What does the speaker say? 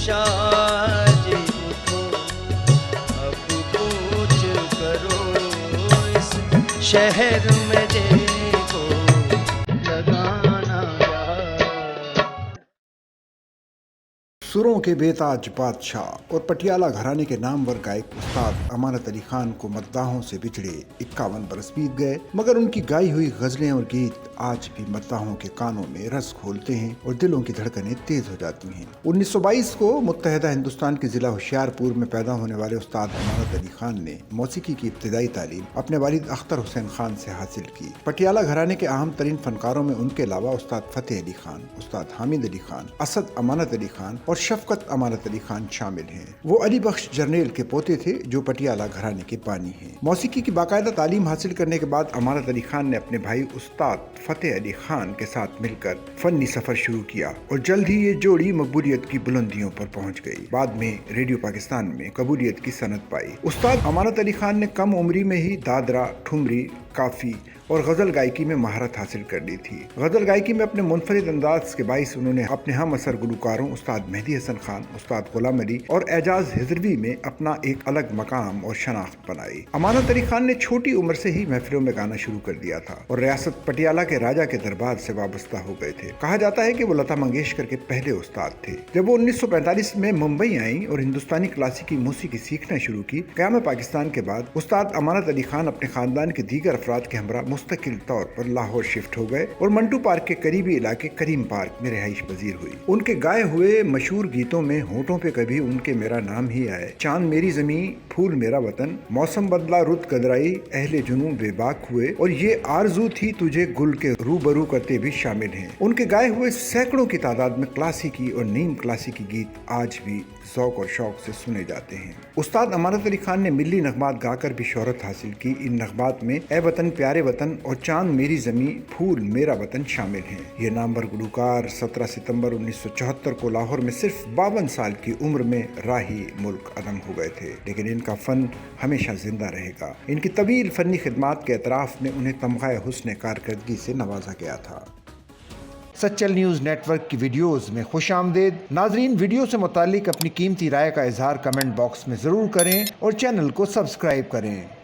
शाह जी उठो, अब कूच करो इस शहर में देखो लगाना यार। सुरों के बेताज बादशाह और पटियाला घराने के नामवर गायक उस्ताद अमानत अली खान को मद्दाहों से बिछड़े 51 बरस बीत गए, मगर उनकी गाई हुई गजलें और गीत आज भी मद्दाहों के कानों में रस खोलते हैं और दिलों की धड़कनें तेज हो जाती हैं। 1922 को मुत्तहदा हिंदुस्तान के जिला होशियारपुर में पैदा होने वाले उस्ताद अमानत अली खान ने मौसीकी की इब्तिदाई तालीम अपने वालिद अख्तर हुसैन खान से हासिल की। पटियाला घराने के अहम तरीन फनकारों में उनके अलावा उस्ताद फतेह अली खान, उस्ताद हामिद अली खान, असद अमानत अली खान और शफकत अमानत अली खान शामिल हैं। वो अली बख्श जर्नेल के पोते थे जो पटियाला घराने के बानी हैं। मौसीकी की बाकायदा तालीम हासिल करने के बाद अमानत अली खान ने अपने भाई उस्ताद फतेह अली खान के साथ मिलकर फनी सफर शुरू किया और जल्द ही ये जोड़ी मकबूलियत की बुलंदियों पर पहुंच गई। बाद में रेडियो पाकिस्तान में कबूलियत की सनत पाई। उस्ताद अमानत अली खान ने कम उम्री में ही दादरा, ठुमरी, काफी और गजल गायकी में महारत हासिल कर ली थी। गजल गायकी में अपने मुनफरिद अंदाज के बाइस उन्होंने अपने हम असर गुलकारों उस्ताद मेहदी हसन खान, उस्ताद गुलाम अली और एजाज हिजरवी में अपना एक अलग मकाम और शनाख्त बनाई। अमानत अली खान ने छोटी उम्र से ही महफिलों में गाना शुरू कर दिया था और रियासत पटियाला के राजा के दरबार से वाबस्ता हो गए थे। कहा जाता है कि वो लता मंगेशकर के पहले उस्ताद थे। जब वो 1945 में मुंबई आई और हिंदुस्तानी क्लासिकी मौसीकी सीखना शुरू की, क़याम पाकिस्तान के बाद उस्ताद अमानत अली खान अपने खानदान के दीगर अफराद के हमरा मुस्तकिल तौर पर लाहौर शिफ्ट हो गए और मंटू पार्क के करीबी इलाके करीम पार्क में रिहाइश पजीर हुई। उनके गाए हुए मशहूर गीतों में होठों पे कभी उनके मेरा नाम ही आए, चांद मेरी जमी, फूल मेरा वतन, मौसम बदला रुत कदराई, अहले जुनू बेबाक हुए और ये आरजू थी तुझे गुल के रूबरू करते भी शामिल हैं। उनके गाए हुए सैकड़ों की तादाद में क्लासिकी और नीम क्लासिकी गीत आज भी ज़ौक़ और शौक से सुने जाते हैं। उस्ताद अमानत अली खान ने मिल्ली नगमात गाकर भी शोहरत हासिल की। इन नगमात में ए वतन प्यारे वतन और चांद मेरी जमी, फूल मेरा वतन शामिल हैं। ये नामवर गुलकार 17 सितंबर 1974 को लाहौर में सिर्फ 52 साल की उम्र में राही मुल्क अदम हो गए थे, लेकिन इनका फन हमेशा जिंदा रहेगा। इनकी तवील फनी खिदमात के एतराफ़ में उन्हें तमग़ा हुस्न कारकर्दगी से नवाजा गया था। सच्चल न्यूज़ नेटवर्क की वीडियोस में खुश आमदेद। नाजरीन, वीडियो से मुतालिक अपनी कीमती राय का इजहार कमेंट बॉक्स में ज़रूर करें और चैनल को सब्सक्राइब करें।